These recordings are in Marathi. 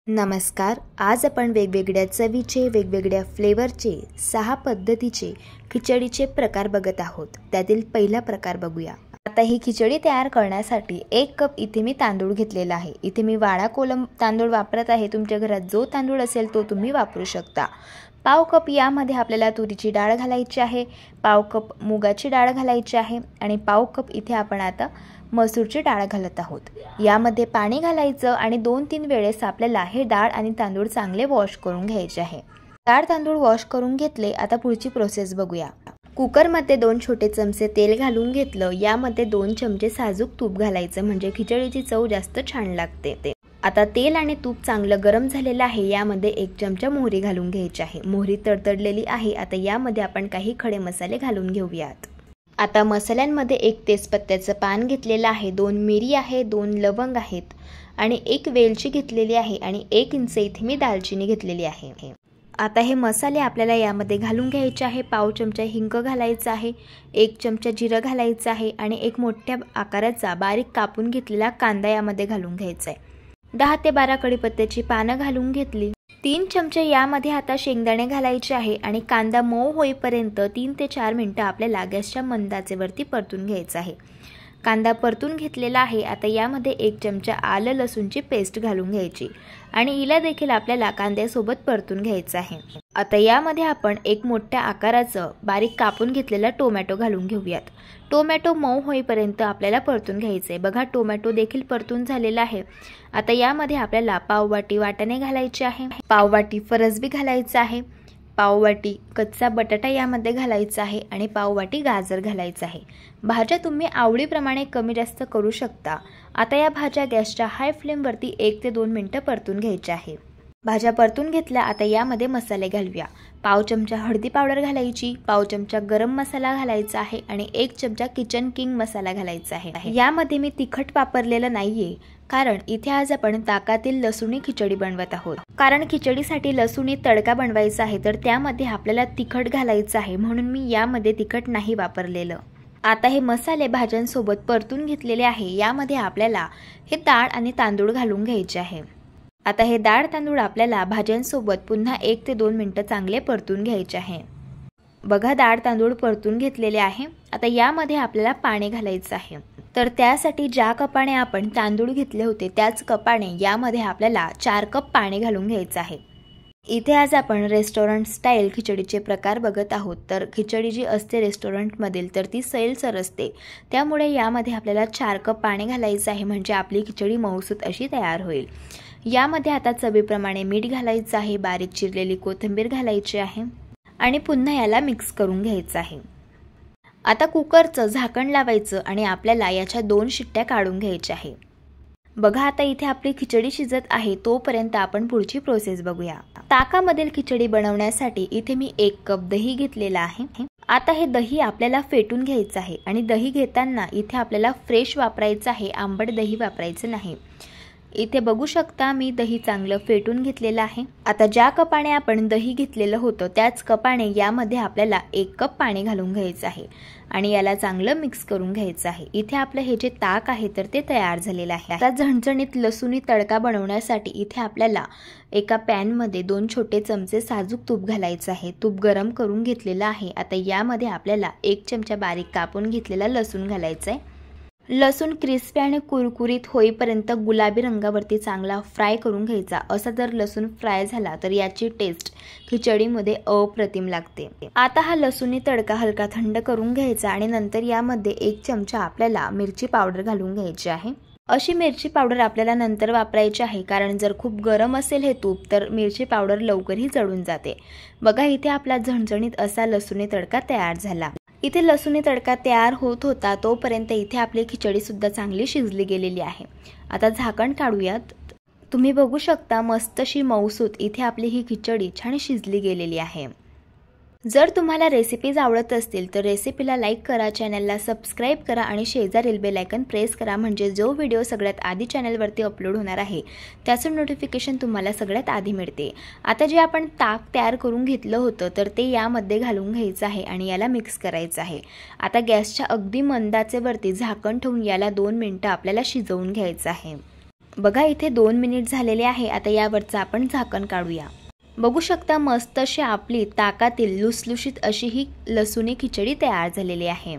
नमस्कार. आज आपण वेगवेगळ्या चवीचे, वेगवेगळ्या फ्लेवरचे 6 पद्धतीचे खिचडीचे प्रकार बघत आहोत. त्यातील पहिला प्रकार बघूया. आता ही खिचडी तयार करण्यासाठी 1 कप इथे मी तांदूळ घेतलेला आहे. इथे मी वाडा कोलम तांदूळ वापरत आहे. तुमच्या घरात जो तांदूळ असेल तो तुम्ही वापरू शकता. पाव कप यामध्ये आपल्याला तुरीची डाळ घालायची आहे, पाव कप मुगाची डाळ घालायची आहे आणि पाव कप इथे आपण आता मसूरची डाळ घालत आहोत. यामध्ये पाणी घालायचं आणि 2-3 वेळेस आपल्याला हे डाळ आणि तांदूळ चांगले वॉश करून घ्यायचे आहे. डाळ तांदूळ वॉश करून घेतले. आता पुढची प्रोसेस बघूया. कुकरमध्ये 2 छोटे चमचे तेल घालून घेतलं. यामध्ये 2 चमचे साजूक तूप घालायचं म्हणजे खिचडीची चव जास्त छान लागते. आता तेल आणि तूप चांगलं गरम झालेलं आहे. यामध्ये 1 चमचा मोहरी घालून घ्यायची आहे. मोहरी तडतडलेली आहे. आता यामध्ये आपण काही खडे मसाले घालून घेऊयात. आता मसाल्यांमध्ये 1 तेजपत्त्याचं पान घेतलेलं आहे, 2 मिरी आहे, 2 लवंग आहेत आणि 1 वेलची घेतलेली आहे आणि 1 इंच इथे मी दालचिनी घेतलेली आहे. आता हे मसाले आपल्याला यामध्ये घालून घ्यायचे आहे. पाव चमचा हिंग घालायचा आहे, 1 चमचा जिरं घालायचं आहे आणि 1 मोठ्या आकाराचा बारीक कापून घेतलेला कांदा यामध्ये घालून घ्यायचा आहे. 10 ते 12 कढीपत्त्याची पानं घालून घेतली. 3 चमचे यामध्ये आता शेंगदाणे घालायचे आहे आणि कांदा मऊ होईपर्यंत 3 ते 4 मिनिटं आपल्याला गॅसच्या मंद आचेवरती परतून घ्यायचा आहे. कांदा परतून घेतलेला आहे. आता यामध्ये 1 चमचा आलं लसूणची पेस्ट घालून घ्यायची आणि हिला देखील आपल्याला कांद्यासोबत परतून घ्यायचं आहे. आता यामध्ये आपण 1 मोठ्या आकाराचं बारीक कापून घेतलेला टोमॅटो घालून घेऊयात. टोमॅटो मऊ होईपर्यंत आपल्याला परतून घ्यायचं आहे. बघा टोमॅटो देखील परतून झालेला आहे. आता यामध्ये आपल्याला पाववाटी वाटाणे घालायचे आहे, पाववाटी फरसबी घालायचं आहे, पाववाटी कच्चा बटाटा यामध्ये घालायचा आहे आणि पाववाटी गाजर घालायचं आहे. भाज्या तुम्ही आवडीप्रमाणे कमी जास्त करू शकता. आता या भाज्या गॅसच्या हाय फ्लेमवरती 1 ते 2 मिनिटं परतून घ्यायच्या आहे. भाज्या परतून घेतल्या. आता यामध्ये मसाले घालूया. पाव चमचा हळदी पावडर घालायची, पाव चमचा गरम मसाला घालायचा आहे आणि 1 चमचा किचन किंग मसाला घालायचा आहे. यामध्ये मी तिखट वापरलेलं नाहीये कारण इथे आज आपण ताकातील लसूणी खिचडी बनवत आहोत. कारण खिचडीसाठी लसूणी तडका बनवायचा आहे तर त्यामध्ये आपल्याला तिखट घालायचं आहे म्हणून मी यामध्ये तिखट नाही वापरलेलं. आता हे मसाले भाज्यांसोबत परतून घेतलेले आहे. यामध्ये आपल्याला हे डाळ आणि तांदूळ घालून घ्यायचे आहे. आता हे डाळ तांदूळ आपल्याला भाज्यांसोबत पुन्हा 1 ते 2 मिनिटं चांगले परतून घ्यायचे आहे. बघा डाळ तांदूळ परतून घेतलेले आहे. आता यामध्ये आपल्याला पाणी घालायचं आहे. तर त्यासाठी ज्या कपाने आपण तांदूळ घेतले होते त्याच कपाने यामध्ये आपल्याला 4 कप पाणी घालून घ्यायचं आहे. इथे आज आपण रेस्टॉरंट स्टाईल खिचडीचे प्रकार बघत आहोत. तर खिचडी जी असते रेस्टॉरंटमधील तर ती सैलसर असते. त्यामुळे यामध्ये आपल्याला 4 कप पाणी घालायचं आहे म्हणजे आपली खिचडी मऊसूत अशी तयार होईल. यामध्ये आता चवीप्रमाणे मीठ घालायचं आहे, बारीक चिरलेली कोथिंबीर घालायची आहे आणि पुन्हा याला मिक्स करून घ्यायचं आहे. आता कुकरचं झाकण लावायचं आणि आपल्याला याच्या 2 शिट्ट्या काढून घ्यायच्या आहे. बघा आता इथे आपली खिचडी शिजत आहे तोपर्यंत आपण पुढची प्रोसेस बघूया. ताकामधील खिचडी बनवण्यासाठी इथे मी 1 कप दही घेतलेला आहे. आता हे दही आपल्याला फेटून घ्यायचं आहे आणि दही घेताना इथे आपल्याला फ्रेश वापरायचं आहे, आंबट दही वापरायचं नाही. इथे बघू शकता मी दही चांगलं फेटून घेतलेलं आहे. आता ज्या कपाने आपण दही घेतलेलं होतं त्याच कपाने यामध्ये आपल्याला 1 कप पाणी घालून घ्यायचं आहे आणि याला चांगलं मिक्स करून घ्यायचं आहे. इथे आपलं हे जे ताक आहे तर ते तयार झालेलं आहे. आता झणझणीत लसूणी तडका बनवण्यासाठी इथे आपल्याला एका पॅनमध्ये 2 छोटे चमचे साजूक तूप घालायचं आहे. तूप गरम करून घेतलेलं आहे. आता यामध्ये आपल्याला 1 चमचा बारीक कापून घेतलेला लसूण घालायचा आहे. लसूण क्रिस्पी आणि कुरकुरीत होईपर्यंत गुलाबी रंगावरती चांगला फ्राय करून घ्यायचा. असा जर लसूण फ्राय झाला तर याची टेस्ट खिचडीमध्ये अप्रतिम लागते. आता हा लसूणी तडका हलका थंड करून घ्यायचा आणि नंतर यामध्ये 1 चमचा आपल्याला मिरची पावडर घालून घ्यायची आहे. अशी मिरची पावडर आपल्याला नंतर वापरायची आहे कारण जर खूप गरम असेल हे तूप तर मिरची पावडर लवकरही जळून जाते. बघा इथे आपला झणझणीत असा लसूणी तडका तयार झाला. इथे लसूणी तडका तयार होत होता तोपर्यंत इथे आपली खिचडी सुद्धा चांगली शिजली गेलेली आहे. आता झाकण काढूयात. तुम्ही बघू शकता मस्तशी मऊसूत इथे आपली ही खिचडी छान शिजली गेलेली आहे. जर तुम्हाला रेसिपीज आवडत असतील तर रेसिपीला लाईक करा, चॅनलला सबस्क्राईब करा आणि शेजारील बेल आयकॉन प्रेस करा म्हणजे जो व्हिडिओ सगळ्यात आधी चॅनलवरती अपलोड होणार आहे त्याचं नोटिफिकेशन तुम्हाला सगळ्यात आधी मिळते. आता जे आपण ताक तयार करून घेतलं होतं तर ते यामध्ये घालून घ्यायचं आहे आणि याला मिक्स करायचं आहे. आता गॅसच्या अगदी मंद आचेवरती झाकण ठेवून याला 2 मिनिटं आपल्याला शिजवून घ्यायचं आहे. बघा इथे 2 मिनिट झालेले आहे। आता यावरचं आपण झाकण काढूया। बघू शकता मस्त अशी आपली ताकातील लुसलुशीत अशी ही लसूणी खिचडी तयार झालेली आहे।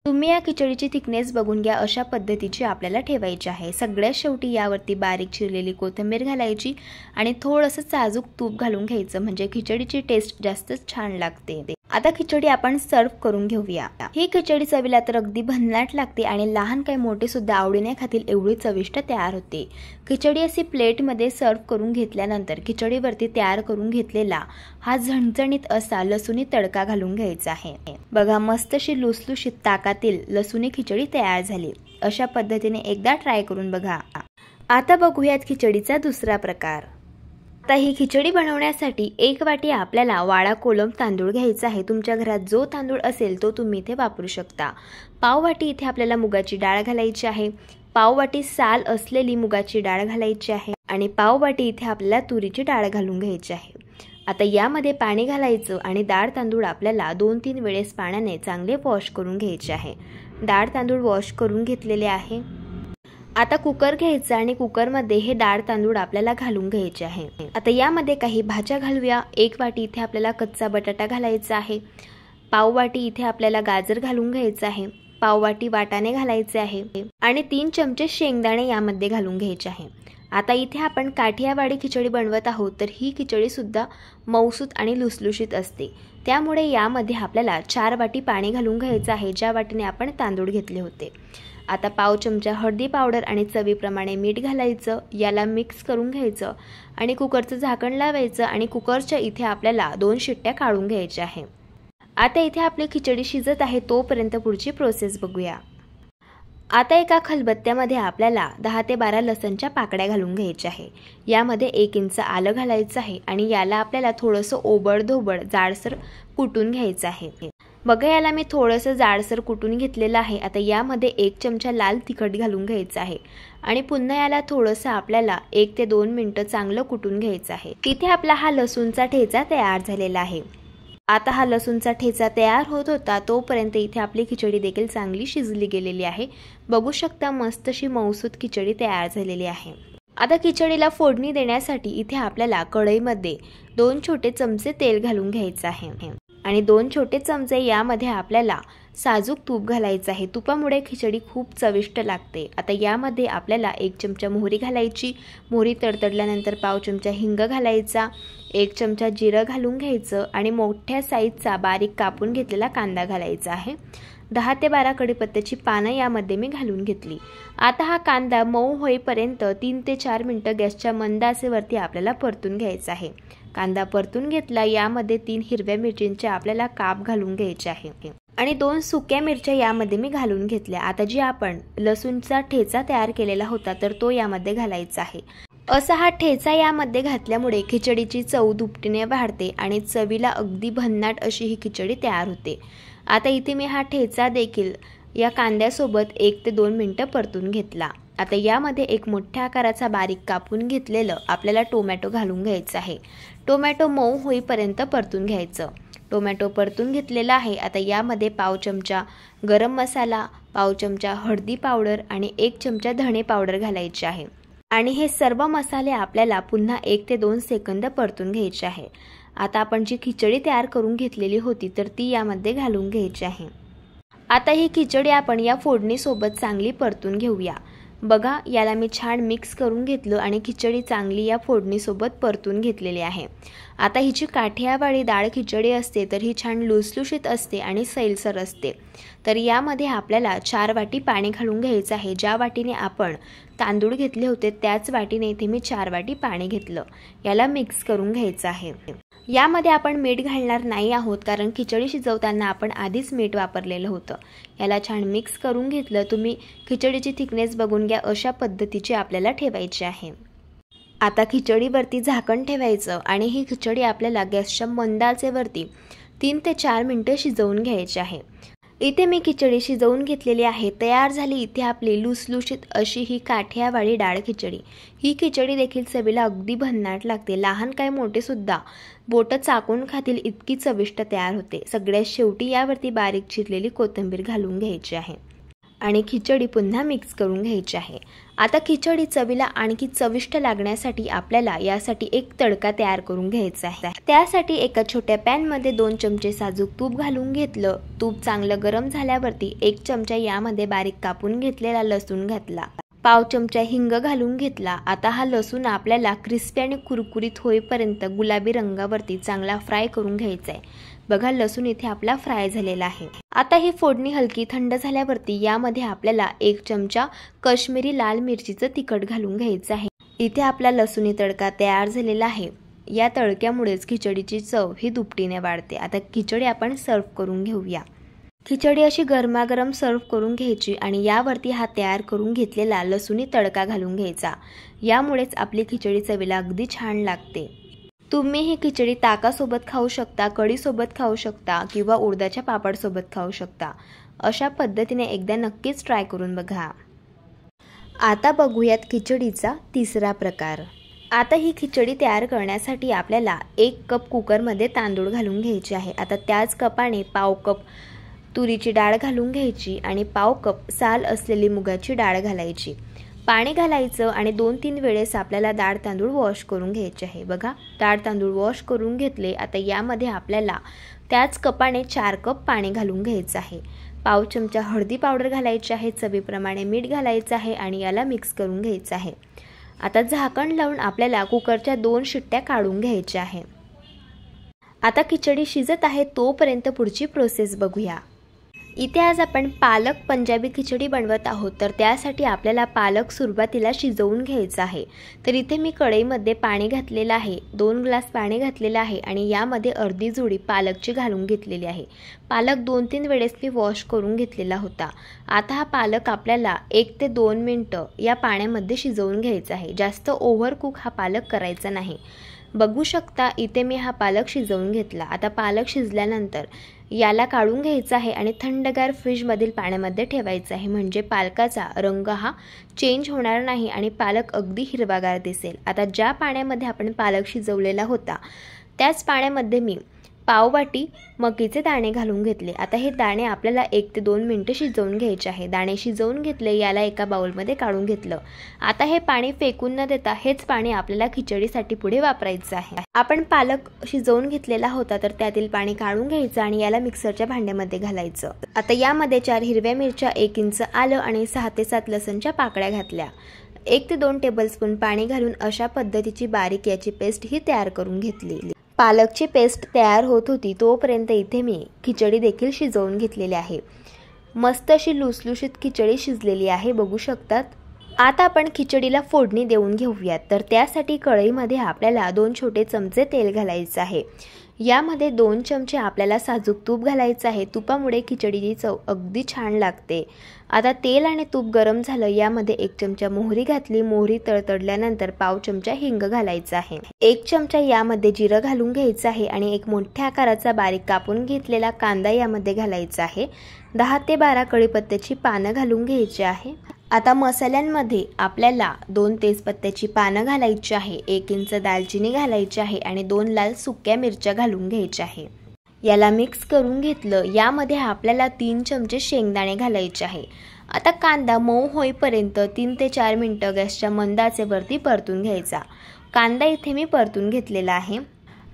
तुम्ही या खिचडीची थिकनेस बघून घ्या, अशा पद्धतीची आपल्याला ठेवायची आहे। सगळ्यात शेवटी यावरती बारीक चिरलेली कोथिंबीर घालायची आणि थोडंसं साजूक तूप घालून घ्यायचं, म्हणजे खिचडीची टेस्ट जास्तच छान लागते। आता खिचडी आपण सर्व करून घेऊया। ही खिचडी चवीला तर अगदी भन्नाट लागते आणि लहान काही मोठे सुद्धा आवडीने खातील एवढी चविष्ट तयार होते। खिचडी अशी प्लेटमध्ये सर्व करून घेतल्यानंतर खिचडीवरती तयार करून घेतलेला हा झणझणीत असा लसूणी तडका घालून घ्यायचा आहे। बघा मस्त अशी लुसलुशीत ताकातील लसूणी खिचडी तयार झाली। अशा पद्धतीने एकदा ट्राय करून बघा। आता बघूयात खिचडीचा दुसरा प्रकार। आता ही खिचडी बनवण्यासाठी 1 वाटी आपल्याला वाळा कोलम तांदूळ घ्यायचा आहे। तुमच्या घरात जो तांदूळ असेल तो तुम्ही इथे वापरू शकता। पाव वाटी इथे आपल्याला मुगाची डाळ घालायची आहे। पाव वाटी साल असलेली मुगाची डाळ घालायची आहे आणि पाव वाटी इथे आपल्याला तुरीची डाळ घालून घ्यायची आहे। आता यामध्ये पाणी घालायचं आणि डाळ तांदूळ आपल्याला 2-3 वेळेस पाण्याने चांगले वॉश करून घ्यायचे आहे। डाळ तांदूळ वॉश करून घेतलेले आहे। आता कुकर घ्यायचा आणि कुकरमध्ये हे डाळ तांदूळ आपल्याला घालून घ्यायचे आहे। आता यामध्ये काही भाज्या घालूया। 1 वाटी इथे आपल्याला कच्चा बटाटा घालायचा आहे। पाव वाटी इथे आपल्याला गाजर घालून घ्यायचं आहे। पाव वाटी वाटाणे घालायचे आहे आणि 3 चमचे शेंगदाणे यामध्ये घालून घ्यायचे आहे। आता इथे आपण काठियावाडी खिचडी बनवत आहोत, तर ही खिचडी सुद्धा मऊसूत आणि लुसलुशीत असते। त्यामुळे यामध्ये आपल्याला 4 वाटी पाणी घालून घ्यायचं आहे, ज्या वाटीने आपण तांदूळ घेतले होते। आता पाव चमचा हळदी पावडर आणि चवीप्रमाणे मीठ घालायचं, याला मिक्स करून घ्यायचं आणि कुकरचं झाकण लावायचं आणि कुकरच्या इथे आपल्याला 2 शिट्ट्या काढून घ्यायच्या आहे। आता इथे आपली खिचडी शिजत आहे, तोपर्यंत पुढची प्रोसेस बघूया। आता एका खलबत्त्यामध्ये आपल्याला 10 ते 12 लसणच्या पाकळ्या घालून घ्यायच्या आहे। यामध्ये 1 इंच आलं घालायचं आहे आणि याला आपल्याला थोडंसं ओबड-धोबड जाडसर कुटून घ्यायचं आहे। बघा याला मी थोडंसं जाडसर कुटून घेतलेलं आहे। आता यामध्ये 1 चमचा लाल तिखट घालून घ्यायचं आहे आणि पुन्हा याला थोडंसं आपल्याला 1 ते 2 मिनिटं चांगलं कुटून घ्यायचं आहे। इथे आपला हा लसूणचा ठेचा तयार झालेला आहे। आता हा लसूणचा ठेचा तयार होत होता, तोपर्यंत इथे आपली खिचडी देखील चांगली शिजली गेलेली आहे। बघू शकता मस्त अशी मऊसूत खिचडी तयार झालेली आहे। आता खिचडीला फोडणी देण्यासाठी इथे आपल्याला कढईमध्ये 2 छोटे चमचे तेल घालून घ्यायचं आहे आणि 2 छोटे चमचे यामध्ये आपल्याला साजूक तूप घालायचं आहे। तुपामुळे खिचडी खूप चविष्ट लागते। आता यामध्ये आपल्याला 1 चमचा मोहरी घालायची। मोहरी तडतडल्यानंतर पाव चमचा हिंग घालायचा, 1 चमचा जिरं घालून घ्यायचं आणि मोठ्या साईजचा बारीक कापून घेतलेला कांदा घालायचा आहे। 10 ते 12 कढीपत्त्याची पानं यामध्ये मी घालून घेतली। आता हा कांदा मऊ होईपर्यंत 3 ते 4 मिनिटं गॅसच्या मंद आचेवरती आपल्याला परतून घ्यायचा आहे। कांदा परतून घेतला, यामध्ये 3 हिरव्या मिरचींचे आपल्याला काप घालून घ्यायचे आहे आणि 2 सुक्या मिरच्या यामध्ये मी घालून घेतल्या। आता जी आपण लसूणचा ठेचा तयार केलेला होता, तर तो यामध्ये घालायचा आहे। असा हा ठेचा यामध्ये घातल्यामुळे खिचडीची चव दुपटीने वाढते आणि चवीला अगदी भन्नाट अशी ही खिचडी तयार होते। आता इथे मी हा ठेचा देखील या कांद्यासोबत 1 ते 2 मिनिटं परतून घेतला। आता यामध्ये 1 मोठ्या आकाराचा बारीक कापून घेतलेलं आपल्याला टोमॅटो घालून घ्यायचं आहे। टोमॅटो मऊ होईपर्यंत परतून घ्यायचं। टोमॅटो परतून घेतलेला आहे। आता यामध्ये पाव चमचा गरम मसाला, पाव चमचा हळदी पावडर आणि 1 चमचा धणे पावडर घालायचे आहे आणि हे सर्व मसाले आपल्याला पुन्हा 1 ते 2 सेकंद परतून घ्यायचे आहे। आता आपण जी खिचडी तयार करून घेतलेली होती, तर ती यामध्ये घालून घ्यायची आहे। आता ही खिचडी आपण या फोडणीसोबत चांगली परतून घेऊया। बघा याला मी छान मिक्स करून घेतलं आणि खिचडी चांगली या फोडणीसोबत परतून घेतलेली आहे। आता हिची काठियावाडी डाळ खिचडी असते, तर ही छान लुसलुशीत असते आणि सैलसर असते। तर यामध्ये आपल्याला 4 वाटी पाणी घालून घ्यायचं आहे। ज्या वाटीने आपण तांदूळ घेतले होते त्याच वाटीने इथे मी 4 वाटी पाणी घेतलं। याला मिक्स करून घ्यायचं आहे। यामध्ये आपण मीठ घालणार नाही आहोत, कारण खिचडी शिजवताना आपण आधीच मीठ वापरलेलं होतं। याला छान मिक्स करून घेतलं। तुम्ही खिचडीची थिकनेस बघून घ्या, अशा पद्धतीची आपल्याला ठेवायची आहे। आता खिचडीवरती झाकण ठेवायचं आणि ही खिचडी आपल्याला गॅसच्या मंद आचेवरती 3 ते 4 मिनिटं शिजवून घ्यायची आहे। इथे मी खिचडी शिजवून घेतलेली आहे, तयार झाली इथे आपली लुसलुशीत अशी ही काठियावाडी डाळ खिचडी। ही खिचडी देखील चवीला अगदी भन्नाट लागते। लहान काय मोठे सुद्धा बोटं चाकून खातील इतकी चविष्ट तयार होते। सगळ्यात शेवटी यावरती बारीक चिरलेली कोथिंबीर घालून घ्यायची आहे। आणि खिचडी पुन्हा मिक्स करून घ्यायची आहे। आता खिचडी चवीला आणखी चविष्ट लागण्यासाठी आपल्याला यासाठी एक तडका तयार करून घ्यायचा आहे। त्यासाठी एका छोट्या पॅन मध्ये 2 चमचे साजूक तूप घालून घेतलं। तूप चांगलं गरम झाल्यावरती 1 चमचा यामध्ये बारीक कापून घेतलेला लसूण घातला। पाव चमचा हिंग घालून घेतला। आता हा लसूण आपल्याला क्रिस्पी आणि कुरकुरीत होईपर्यंत गुलाबी रंगावरती चांगला फ्राय करून घ्यायचा आहे। बघा लसूण इथे आपला फ्राय झालेला आहे। आता ही फोडणी हलकी थंड झाल्यावरती यामध्ये आपल्याला 1 चमचा काश्मीरी लाल मिरचीचं तिखट घालून घ्यायचं आहे। इथे आपला लसूणी तडका तयार झालेला आहे। या तडक्यामुळेच खिचडीची चव ही दुपटीने वाढते। आता खिचडी आपण सर्व करून घेऊया। खिचडी अशी गरमागरम सर्व करून घ्यायची आणि यावरती हा तयार करून घेतलेला लसूणी तडका घालून घ्यायचा। यामुळेच आपली खिचडी चवीला अगदी छान लागते। तुम्ही ही खिचडी ताकासोबत खाऊ शकता, कढीसोबत खाऊ शकता किंवा उडदाच्या पापडसोबत खाऊ शकता। अशा पद्धतीने एकदा नक्कीच ट्राय करून बघा। आता बघूयात खिचडीचा तिसरा प्रकार। आता ही खिचडी तयार करण्यासाठी आपल्याला 1 कप कुकरमध्ये तांदूळ घालून घ्यायचे आहे। आता त्याच कपाने पाव कप तुरीची डाळ घालून घ्यायची आणि पाव कप साल असलेली मुगाची डाळ घालायची। पाणी घालायचं आणि 2-3 वेळेस आपल्याला डाळ तांदूळ वॉश करून घ्यायचे आहे। बघा डाळ तांदूळ वॉश करून घेतले। आता यामध्ये आपल्याला त्याच कपाने 4 कप पाणी घालून घ्यायचं आहे। पाव चमचा हळदी पावडर घालायची आहे, चवीप्रमाणे मीठ घालायचं आहे आणि याला मिक्स करून घ्यायचं आहे। आता झाकण लावून आपल्याला कुकरच्या 2 शिट्ट्या काढून घ्यायच्या आहे। आता खिचडी शिजत आहे तोपर्यंत पुढची प्रोसेस बघूया। इथे आज आपण पालक पंजाबी खिचडी बनवत आहोत, तर त्यासाठी आपल्याला पालक सुरुवातीला शिजवून घ्यायचा आहे। तर इथे मी कढईमध्ये पाणी घातलेलं आहे, 2 ग्लास पाणी घातलेलं आहे आणि यामध्ये अर्धी जुडी पालकची घालून घेतलेली आहे। पालक 2-3 वेळेस मी वॉश करून घेतलेला होता। आता हा पालक आपल्याला 1 ते 2 मिनिटं या पाण्यामध्ये शिजवून घ्यायचा आहे। जास्त ओव्हर कुक हा पालक करायचा नाही। बघू शकता इथे मी हा पालक शिजवून घेतला। आता पालक शिजल्यानंतर याला काढून घ्यायचा आहे आणि थंडगार फ्रीजमधील पाण्यामध्ये ठेवायचा आहे, म्हणजे पालकाचा रंग हा चेंज होणार नाही आणि पालक अगदी हिरवागार दिसेल। आता ज्या पाण्यामध्ये आपण पालक शिजवलेला होता त्याच पाण्यामध्ये मी पाववाटी मकीचे दाणे घालून घेतले। आता हे दाणे आपल्याला 1 ते 2 मिनिटे शिजवून घ्यायचे आहे। दाणे शिजवून घेतले, याला एका बाउलमध्ये काढून घेतलं। आता हे पाणी फेकून न देता हेच पाणी आपल्याला खिचडीसाठी पुढे वापरायचं आहे। आपण पालक शिजवून घेतलेला होता तर त्यातील पाणी काढून घ्यायचं आणि याला मिक्सरच्या भांड्यामध्ये घालायचं। आता यामध्ये 4 हिरव्या मिरच्या, 1 इंच आलं आणि 6 ते 7 लसणच्या पाकळ्या घातल्या। 1 ते 2 टेबलस्पून पाणी घालून अशा पद्धतीची बारीक याची पेस्ट ही तयार करून घेतली। पालकची पेस्ट तयार होत होती तोपर्यंत इथे मी खिचडी देखील शिजवून घेतलेली आहे। मस्त अशी लुसलुशीत खिचडी शिजलेली आहे, बघू शकतात। आता आपण खिचडीला फोडणी देऊन घेऊयात। तर त्यासाठी कढईमध्ये आपल्याला 2 छोटे चमचे तेल घालायचं आहे। यामध्ये 2 चमचे आपल्याला साजूक तूप घालायचं आहे। तुपामुळे खिचडीची चव अगदी छान लागते। आता तेल आणि तूप गरम झालं, यामध्ये 1 चमचा मोहरी घातली। मोहरी तडतडल्यानंतर पाव चमचा हिंग घालायचा आहे। 1 चमचा यामध्ये जिरं घालून घ्यायचं आहे आणि 1 मोठ्या आकाराचा बारीक कापून घेतलेला कांदा यामध्ये घालायचा आहे। 10 ते 12 कढीपत्त्याची पानं घालून घ्यायची आहे। आता मसाल्यांमध्ये आपल्याला 2 तेजपत्त्याची पानं घालायची आहे, 1 इंच दालचिनी घालायची आहे आणि 2 लाल सुक्या मिरच्या घालून घ्यायच्या आहे। याला मिक्स करून घेतलं। यामध्ये आपल्याला 3 चमचे शेंगदाणे घालायचे आहे। आता कांदा मऊ होईपर्यंत 3 ते 4 मिनिटं गॅसच्या मंद आचेवरती परतून घ्यायचा। कांदा इथे मी परतून घेतलेला आहे।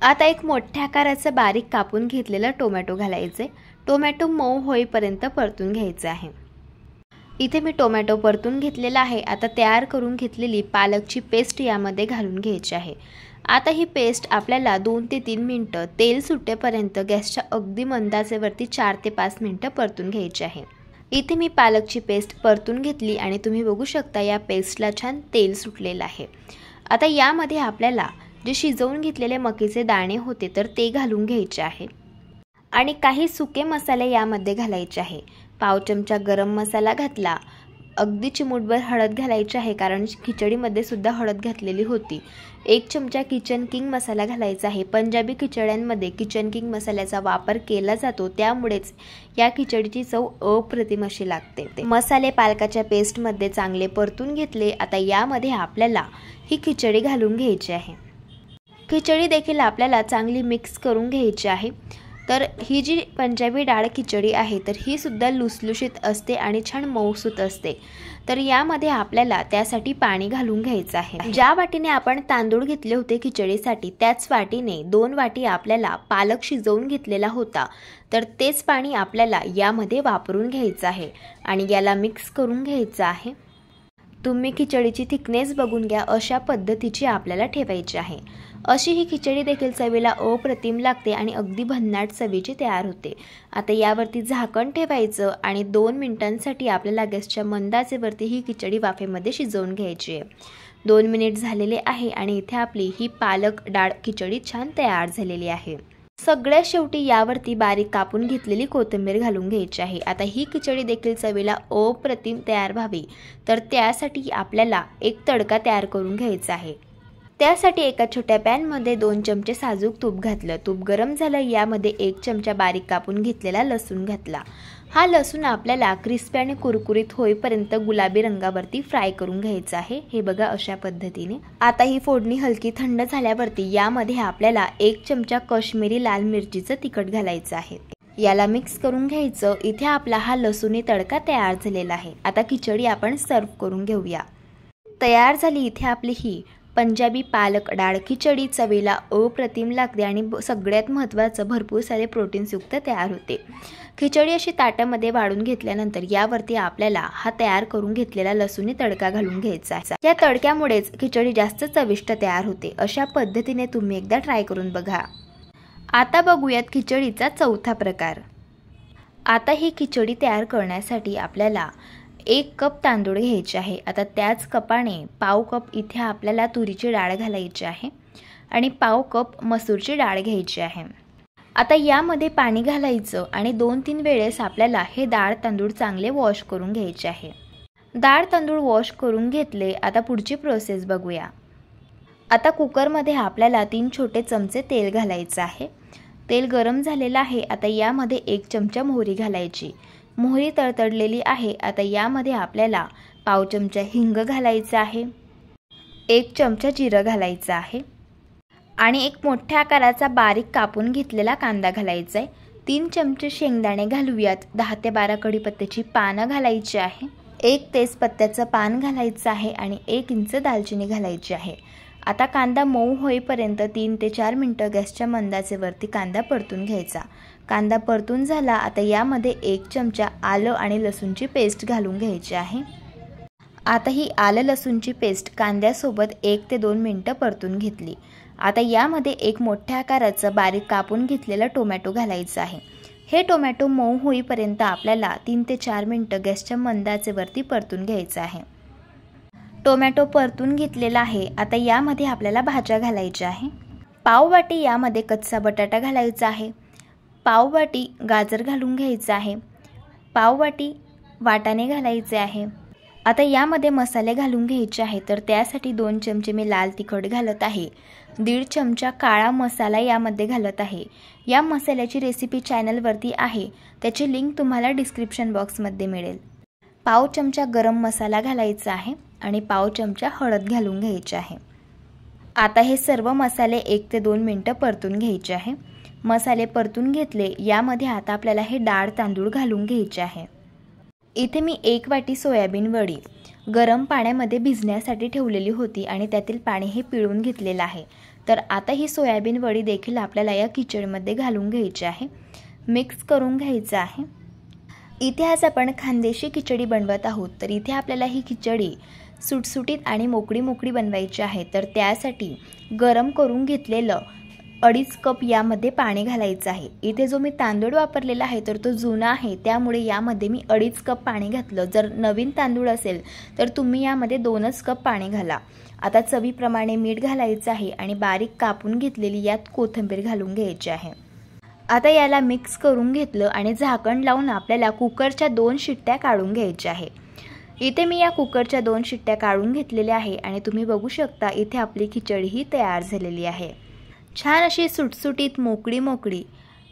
आता 1 मोठ्या आकाराचा बारीक कापून घेतलेला टोमॅटो घालायचे। टोमॅटो मऊ होईपर्यंत परतून घ्यायचा आहे। इथे मी टोमॅटो परतून घेतलेला आहे। आता तयार करून घेतलेली पालकची पेस्ट यामध्ये घालून घ्यायची आहे। आता ही पेस्ट आपल्याला 2 ते 3 मिनिटं तेल सुटेपर्यंत गॅसच्या अगदी मंद आचेवरती 4 ते 5 मिनिटं परतून घ्यायची आहे। इथे मी पालकची पेस्ट परतून घेतली आणि तुम्ही बघू शकता या पेस्टला छान तेल सुटलेलं आहे। आता यामध्ये आपल्याला जे शिजवून घेतलेले मकीचे दाणे होते तर ते घालून घ्यायचे आहे आणि काही सुके मसाले यामध्ये घालायचे आहे। पाव चमचा गरम मसाला घातला। अगदी चिमूटभर हळद घालायची आहे, कारण खिचडीमध्ये सुद्धा हळद घातलेली होती। 1 चमचा किचन किंग मसाला घालायचा आहे। पंजाबी खिचड्यांमध्ये किचन किंग मसाल्याचा वापर केला जातो, त्यामुळेच या खिचडीची चव अप्रतिम अशी लागते। मसाले पालकाच्या पेस्टमध्ये चांगले परतून घेतले। आता यामध्ये आपल्याला ही खिचडी घालून घ्यायची आहे। खिचडी देखील आपल्याला चांगली मिक्स करून घ्यायची आहे। तर ही जी पंजाबी डाळ खिचडी आहे तर ही सुद्धा लुसलुशीत असते आणि छान मऊसूत असते। तर यामध्ये आपल्याला त्यासाठी पाणी घालून घ्यायचं आहे। ज्या वाटीने आपण तांदूळ घेतले होते खिचडीसाठी त्याच वाटीने 2 वाटी आपल्याला पालक शिजवून घेतलेला होता। तर तेच पाणी आपल्याला यामध्ये वापरून घ्यायचं आहे आणि याला मिक्स करून घ्यायचं आहे। तुम्ही खिचडीची थिकनेस बघून घ्या, अशा पद्धतीची आपल्याला ठेवायची आहे। अशी ही खिचडी देखील चवीला अप्रतिम लागते आणि अगदी भन्नाट चवीची तयार होते। आता यावरती झाकण ठेवायचं आणि 2 मिनिटांसाठी आपल्याला गॅसच्या मंद आचेवरती ही खिचडी वाफेमध्ये शिजवून घ्यायची आहे। 2 मिनिट झालेले आहे आणि इथे आपली ही पालक डाळ खिचडी छान तयार झालेली आहे। सगळ्यात शेवटी यावरती बारीक कापून घेतलेली कोथिंबीर घालून घ्यायची आहे। आता ही खिचडी देखील चवीला अप्रतिम तयार व्हावी तर त्यासाठी आपल्याला एक तडका तयार करून घ्यायचा आहे। त्यासाठी एका छोट्या पॅनमध्ये 2 चमचे साजूक तूप घातलं। तूप गरम झालं, यामध्ये 1 चमचा बारीक कापून घेतलेला लसूण घातला। हा लसूण आपल्याला क्रिस्पी आणि कुरकुरीत होईपर्यंत गुलाबी रंगावरती फ्राय करून घ्यायचा आहे। हे बघा अशा पद्धतीने। आता ही फोडणी हलकी थंड झाल्यावरती यामध्ये आपल्याला 1 चमचा काश्मीरी लाल मिरचीचं तिखट घालायचं आहे। याला मिक्स करून घ्यायचं। इथे आपला हा लसूणी तडका तयार झालेला आहे। आता खिचडी आपण सर्व करून घेऊया। तयार झाली इथे आपली ही पंजाबी पालक डाळ खिचडी चवीला अप्रतिम लागते आणि सगळ्यात महत्त्वाचं भरपूर सारे प्रोटीन्सयुक्त तयार होते। खिचडी अशी ताटामध्ये वाढून घेतल्यानंतर यावरती आपल्याला हा तयार करून घेतलेला लसूणी तडका घालून घ्यायचा आहे। या तडक्यामुळेच खिचडी जास्त चविष्ट तयार होते। अशा पद्धतीने तुम्ही एकदा ट्राय करून बघा। आता बघूयात खिचडीचा चौथा प्रकार। आता ही खिचडी तयार करण्यासाठी आपल्याला 1 कप तांदूळ घ्यायचे आहे। आता त्याच कपाने पाव कप इथे आपल्याला तुरीची डाळ घालायची आहे आणि पाव कप मसूरची डाळ घ्यायची आहे। आता यामध्ये पाणी घालायचं आणि 2-3 वेळेस आपल्याला हे डाळ तांदूळ चांगले वॉश करून घ्यायचे आहे। डाळ तांदूळ वॉश करून घेतले। आता पुढची प्रोसेस बघूया। आता कुकरमध्ये आपल्याला 3 छोटे चमचे तेल घालायचं आहे। तेल गरम झालेलं आहे। आता यामध्ये 1 चमचा मोहरी घालायची। मोहरी तडतडलेली आहे। आता यामध्ये आपल्याला पाव चमचा हिंग घालायचा आहे, 1 चमचा जिरं घालायचं आहे आणि 1 मोठ्या आकाराचा बारीक कापून घेतलेला कांदा घालायचा आहे। 3 चमचे शेंगदाणे घालूयात, 10 ते 12 कढीपत्त्याची पानं घालायची आहे, 1 तेजपत्त्याचं पान घालायचं आहे आणि 1 इंच दालचिनी घालायची आहे। आता कांदा मऊ होईपर्यंत 3 ते 4 मिनिटं गॅसच्या मंद आचेवरती कांदा परतून घ्यायचा। कांदा परतून झाला। आता यामध्ये 1 चमचा आलं आणि लसूणची पेस्ट घालून घ्यायची आहे। आता ही आलं लसूणची पेस्ट कांद्यासोबत 1 ते 2 मिनिटं परतून घेतली। आता यामध्ये 1 मोठ्या आकाराचं बारीक कापून घेतलेला टोमॅटो घालायचा आहे। हे टोमॅटो मऊ होईपर्यंत आपल्याला 3 ते 4 मिनिटं गॅसच्या मंद आचेवरती परतून घ्यायचं आहे। टोमॅटो परतून घेतलेला आहे। आता यामध्ये आपल्याला भाज्या घालायच्या आहे। पाव वाटी यामध्ये कच्चा बटाटा घालायचा आहे, पाव वाटी गाजर घालून घ्यायचं आहे, पाव वाटी वाटाणे घालायचे आहे। आता यामध्ये मसाले घालून घ्यायचे आहे। तर त्यासाठी 2 चमचे मी लाल तिखट घालत आहे, 1.5 चमचा काळा मसाला यामध्ये घालत आहे। या मसाल्याची रेसिपी चॅनलवरती आहे, त्याची लिंक तुम्हाला डिस्क्रिप्शन बॉक्समध्ये मिळेल। पाव चमचा गरम मसाला घालायचा आहे आणि पाव चमचा हळद घालून घ्यायची आहे। आता हे सर्व मसाले 1 ते 2 मिनिटं परतून घ्यायचे आहे। मसाले परतून घेतले। यामध्ये आता आपल्याला हे डाळ तांदूळ घालून घ्यायचे आहे। इथे मी 1 वाटी सोयाबीन वडी गरम पाण्यामध्ये भिजण्यासाठी ठेवलेली होती आणि त्यातील पाणी हे पिळून घेतलेलं आहे। तर आता ही सोयाबीन वडी देखील आपल्याला या खिचडीमध्ये घालून घ्यायची आहे, मिक्स करून घ्यायचं आहे। इथे आज आपण खानदेशी खिचडी बनवत आहोत। तर इथे आपल्याला ही खिचडी सुटसुटीत आणि मोकळी मोकळी बनवायची आहे। तर त्यासाठी गरम करून घेतलेलं 2.5 कप यामध्ये पाणी घालायचं आहे। इथे जो मी तांदूळ वापरलेला आहे तर तो जुना आहे, त्यामुळे यामध्ये मी 2.5 कप पाणी घातलं। जर नवीन तांदूळ असेल तर तुम्ही यामध्ये 2च कप पाणी घाला। आता चवीप्रमाणे मीठ घालायचं आहे आणि बारीक कापून घेतलेली यात कोथिंबीर घालून घ्यायची आहे। आता याला मिक्स करून घेतलं आणि झाकण लावून आपल्याला कुकरच्या 2 शिट्ट्या काढून घ्यायच्या आहे। इथे मी या कुकरच्या 2 शिट्ट्या काढून घेतलेल्या आहे आणि तुम्ही बघू शकता इथे आपली खिचडी ही तयार झालेली आहे। छान अशी सुटसुटीत मोकळी मोकळी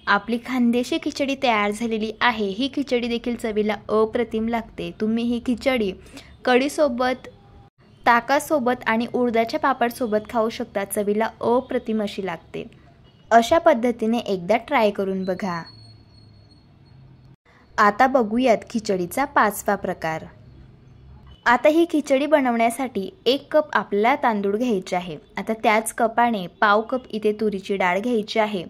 आपली खानदेशी खिचडी तयार झालेली आहे। ही खिचडी देखील चवीला अप्रतिम लागते। तुम्ही ही खिचडी कढीसोबत, ताकासोबत आणि उडदाच्या पापडसोबत खाऊ शकता। चवीला अप्रतिम अशी लागते। अशा पद्धतीने एकदा ट्राय करून बघा। आता बघूयात खिचडीचा 5वा प्रकार। आता ही खिचडी बनवण्यासाठी 1 कप आपल्याला तांदूळ घ्यायचे आहे। आता त्याच कपाने पाव कप इथे तुरीची डाळ घ्यायची आहे,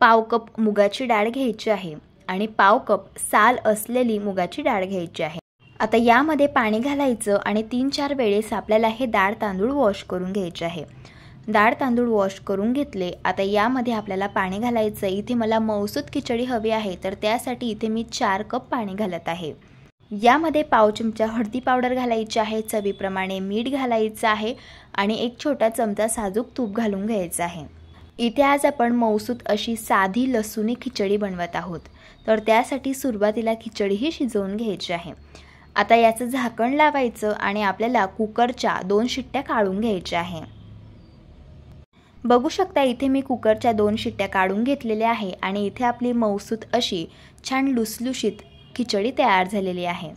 पाव कप मुगाची डाळ घ्यायची आहे आणि पाव कप साल असलेली मुगाची डाळ घ्यायची आहे। आता यामध्ये पाणी घालायचं आणि 3-4 वेळेस आपल्याला हे डाळ तांदूळ वॉश करून घ्यायचे आहे। डाळ तांदूळ वॉश करून घेतले। आता यामध्ये आपल्याला पाणी घालायचं। इथे मला मऊसूत खिचडी हवी आहे तर त्यासाठी इथे मी 4 कप पाणी घालत आहे। यामध्ये पाव चमचा हळदी पावडर घालायची आहे, चवीप्रमाणे मीठ घालायचं आहे आणि 1 छोटा चमचा साजूक तूप घालून घ्यायचं आहे। इथे आज आपण मऊसूत अशी साधी लसूणी खिचडी बनवत आहोत तर त्यासाठी सुरुवातीला खिचडी ही शिजवून घ्यायची आहे। आता याचं झाकण लावायचं आणि आपल्याला कुकरच्या 2 शिट्ट्या काढून घ्यायच्या आहे। बघू शकता इथे मी कुकरच्या 2 शिट्ट्या काढून घेतलेल्या आहे आणि इथे आपली मऊसूत अशी छान लुसलुशीत खिचडी तयार झालेली आहे।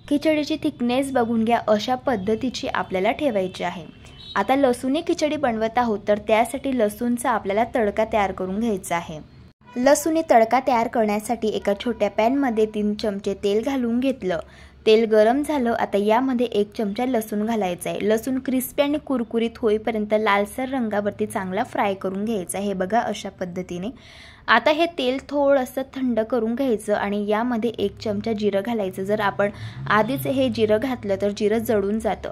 खिचडीची थिकनेस बघून घ्या, अशा पद्धतीची आपल्याला ठेवायची आहे। आता लसूणी खिचडी बनवत आहोत तर त्यासाठी लसूणचा आपल्याला तडका तयार करून घ्यायचा आहे। लसूणी तडका तयार करण्यासाठी एका छोट्या पॅनमध्ये 3 चमचे तेल घालून घेतलं। तेल गरम झालं। आता यामध्ये 1 चमचा लसूण घालायचा आहे। लसूण क्रिस्पी आणि कुरकुरीत होईपर्यंत लालसर रंगावरती चांगला फ्राय करून घ्यायचा आहे, बघा अशा पद्धतीने। आता हे तेल थोडंसं थंड करून घ्यायचं आणि यामध्ये 1 चमचा जिरं घालायचं। जर आपण आधीच हे जिरं घातलं तर जिरं जळून जातं।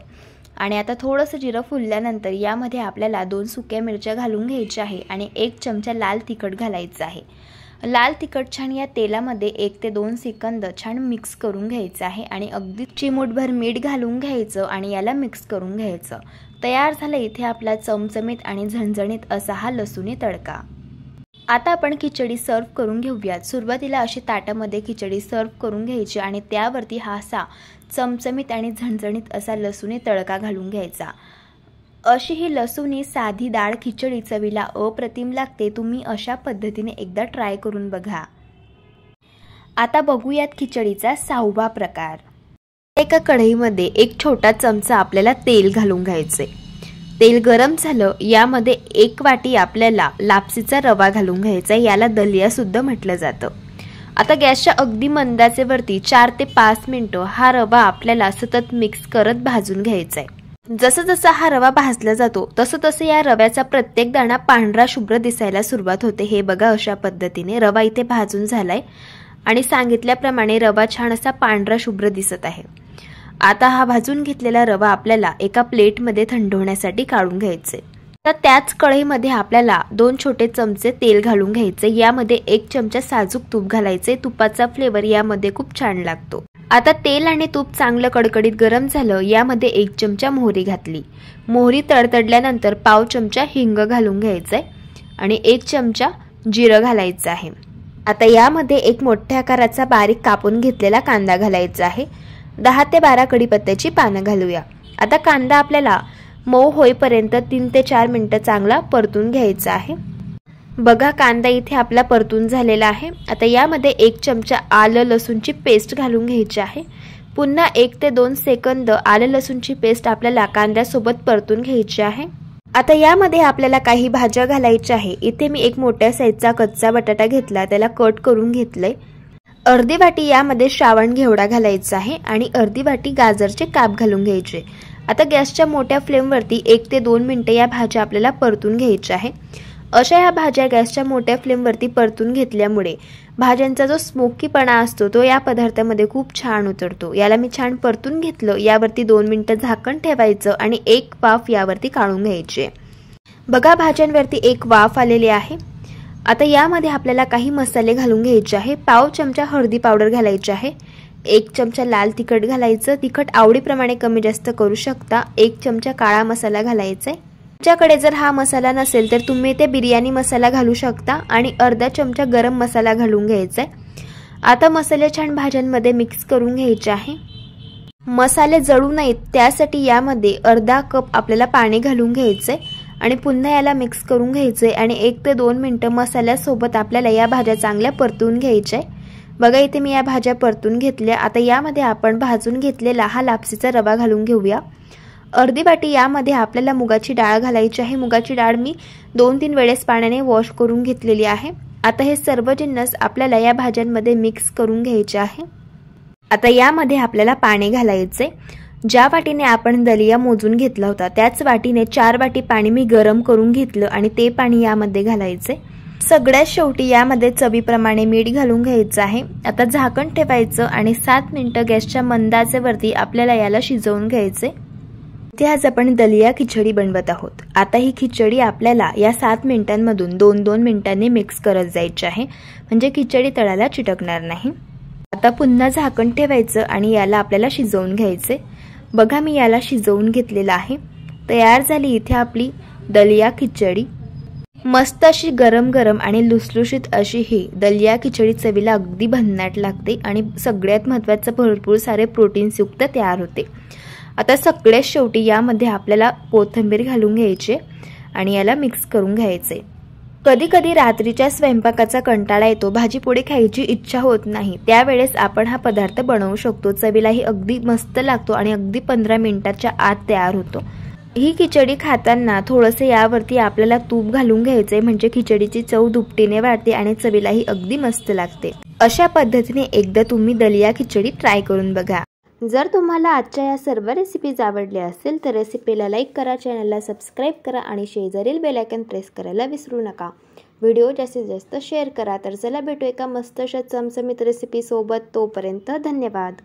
आणि आता थोडंसं जिरं फुलल्यानंतर यामध्ये आपल्याला 2 सुक्या मिरच्या घालून घ्यायच्या आहे आणि 1 चमचा लाल तिखट घालायचं आहे। लाल तिखट छान या तेलामध्ये 1 ते 2 सेकंद छान मिक्स करून घ्यायचं आहे आणि अगदी चिमूटभर मीठ घालून घ्यायचं आणि याला मिक्स करून घ्यायचं। तयार झालं इथे आपला चमचमीत आणि झणझणीत असा हा लसूणी तडका। आता आपण खिचडी सर्व करून घेऊयात। सुरुवातीला अशी ताटामध्ये खिचडी सर्व करून घ्यायची आणि त्यावरती हा असा चमचमीत आणि झणझणीत असा लसूणी तडका घालून घ्यायचा। अशी ही लसूणी साधी डाळ खिचडी चवीला अप्रतिम लागते। तुम्ही अशा पद्धतीने एकदा ट्राय करून बघा। आता बघूयात खिचडीचा 6वा प्रकार। एका कढईमध्ये 1 छोटा चमचा आपल्याला तेल घालून घ्यायचे। तेल गरम झालं। यामध्ये 1 वाटी आपल्याला लापसीचा रवा घालून घ्यायचा, याला दलिया सुद्धा म्हटलं जातं। आता गॅसच्या अगदी मंदाचे वरती 4 ते 5 मिनिटं हा रवा आपल्याला सतत मिक्स करत भाजून घ्यायचा आहे। जसं जसं हा रवा भाजला जातो तसं तसं या रव्याचा प्रत्येक दाणा पांढरा शुभ्र दिसायला सुरुवात होते। हे बघा अशा पद्धतीने रवा इथे भाजून झालाय आणि सांगितल्याप्रमाणे रवा छान असा पांढरा शुभ्र दिसत आहे। आता हा भाजून घेतलेला रवा आपल्याला एका प्लेटमध्ये थंड होण्यासाठी काढून घ्यायचे। तर त्याच कढईमध्ये आपल्याला 2 छोटे चमचे तेल घालून घ्यायचे। यामध्ये 1 चमचा साजूक तूप घालायचे। तुपाचा फ्लेवर यामध्ये खूप छान लागतो। आता तेल आणि तूप चांगलं कडकडीत गरम झालं। यामध्ये 1 चमचा मोहरी घातली। मोहरी तडतडल्यानंतर पाव चमचा हिंग घालून घ्यायचंय आणि 1 चमचा जिरं घालायचं आहे। आता यामध्ये 1 मोठ्या आकाराचा बारीक कापून घेतलेला कांदा घालायचा आहे। 10 ते 12 कढीपत्त्याची पानं घालूया। आता कांदा आपल्याला मऊ होईपर्यंत 3 ते 4 मिनिटं चांगला परतून घ्यायचा आहे। बघा कांदा इथे आपला परतून झालेला आहे। आता यामध्ये 1 चमचा आलं लसूणची पेस्ट घालून घ्यायची आहे। पुन्हा 1 ते 2 सेकंद आलं लसूणची पेस्ट आपल्याला कांद्यासोबत परतून घ्यायची आहे। आता यामध्ये आपल्याला काही भाज्या घालायच्या आहे। इथे मी 1 मोठ्या साईजचा कच्चा बटाटा घेतला, त्याला कट करून घेतलंय। अर्धी वाटी यामध्ये श्रावण घेवडा घालायचा आहे आणि अर्धी वाटी गाजरचे काप घालून घ्यायचे। आता गॅसच्या मोठ्या फ्लेमवरती 1 ते 2 मिनिटं या भाज्या आपल्याला परतून घ्यायच्या आहे। अशा ह्या भाज्या गॅसच्या मोठ्या फ्लेमवरती परतून घेतल्यामुळे भाज्यांचा जो स्मोकीपणा असतो तो या पदार्थामध्ये खूप छान उतरतो। याला मी छान परतून घेतलं। यावरती 2 मिनिटं झाकण ठेवायचं आणि 1 वाफ यावरती काढून घ्यायची। बघा भाज्यांवरती 1 वाफ आलेली आहे। आता यामध्ये आपल्याला काही मसाले घालून घ्यायचे आहे। पाव चमचा हळदी पावडर घालायची आहे। 1 चमचा लाल तिखट घालायचं। तिखट आवडीप्रमाणे कमी जास्त करू शकता। 1 चमचा काळा मसाला घालायचा आहे। तुमच्याकडे जर हा मसाला नसेल तर तुम्ही ते बिर्याणी मसाला घालू शकता आणि अर्धा चमचा गरम मसाला घालून घ्यायचा आहे। आता मसाले छान भाज्यांमध्ये मिक्स करून घ्यायचे आहे। मसाले जळू नयेत त्यासाठी यामध्ये अर्धा कप आपल्याला पाणी घालून घ्यायचंय आणि पुन्हा याला मिक्स करून घ्यायचंय आणि 1 ते 2 मिनिटं मसाल्यासोबत आपल्याला या भाज्या चांगल्या परतून घ्यायच्या। बघा इथे मी या भाज्या परतून घेतल्या। आता यामध्ये आपण भाजून घेतलेला हा लापसीचा रवा घालून घेऊया। अर्धी वाटी यामध्ये आपल्याला मुगाची डाळ घालायची आहे। मुगाची डाळ मी 2-3 वेळेस पाण्याने वॉश करून घेतलेली आहे। आता हे सर्व जिन्नस आपल्याला या भाज्यांमध्ये मिक्स करून घ्यायचे आहे। आता यामध्ये आपल्याला पाणी घालायचे। ज्या वाटीने आपण दलिया मोजून घेतला होता त्याच वाटीने 4 वाटी पाणी मी गरम करून घेतलं आणि ते पाणी यामध्ये घालायचे। सगळ्यात शेवटी यामध्ये चवीप्रमाणे मीठ घालून घ्यायचं आहे। आता झाकण ठेवायचं आणि 7 मिनिटं गॅसच्या मंद आचेवरती आपल्याला याला शिजवून घ्यायचे। इथे आज आपण दलिया खिचडी बनवत आहोत। आता ही खिचडी आपल्याला या 7 मिनिटांमधून 2-2 मिनिटांनी मिक्स करत जायची आहे, म्हणजे खिचडी तळाला चिटकणार नाही। आता पुन्हा झाकण ठेवायचं आणि याला आपल्याला शिजवून घ्यायचे। बघा मी याला शिजवून घेतलेलं आहे। तयार झाली इथे आपली दलिया खिचडी। मस्त अशी गरम गरम आणि लुसलुशीत अशी ही दलिया खिचडी चवीला अगदी भन्नाट लागते आणि सगळ्यात महत्त्वाचं भरपूर सारे प्रोटीन्स युक्त तयार होते। आता सगळ्यात शेवटी यामध्ये आपल्याला कोथिंबीर घालून घ्यायची आणि याला मिक्स करून घ्यायचे। कधी कधी रात्रीच्या स्वयंपाकाचा कंटाळा येतो, भाजी पोळी खायची इच्छा होत नाही, त्यावेळेस आपण हा पदार्थ बनवू शकतो। चवीलाही अगदी मस्त लागतो आणि अगदी 15 मिनिटाच्या आत तयार होतो। ही खिचडी खाताना थोडंसं यावरती आपल्याला तूप घालून घ्यायचे, म्हणजे खिचडीची चव दुपटीने वाढते आणि चवीलाही अगदी मस्त लागते। अशा पद्धतीने एकदा तुम्ही दलिया खिचडी ट्राय करून बघा। जर तुम्हाला आजच्या या सर्व रेसिपीज आवडल्या असतील तर रेसिपीला लाईक करा, चॅनलला सबस्क्राईब करा आणि शेजारील बेल आयकॉन प्रेस करायला विसरू नका। व्हिडिओ जास्तीत जास्त शेअर करा। तर चला भेटू एका मस्त अशा चमचमीत रेसिपी सोबत। तोपर्यंत धन्यवाद।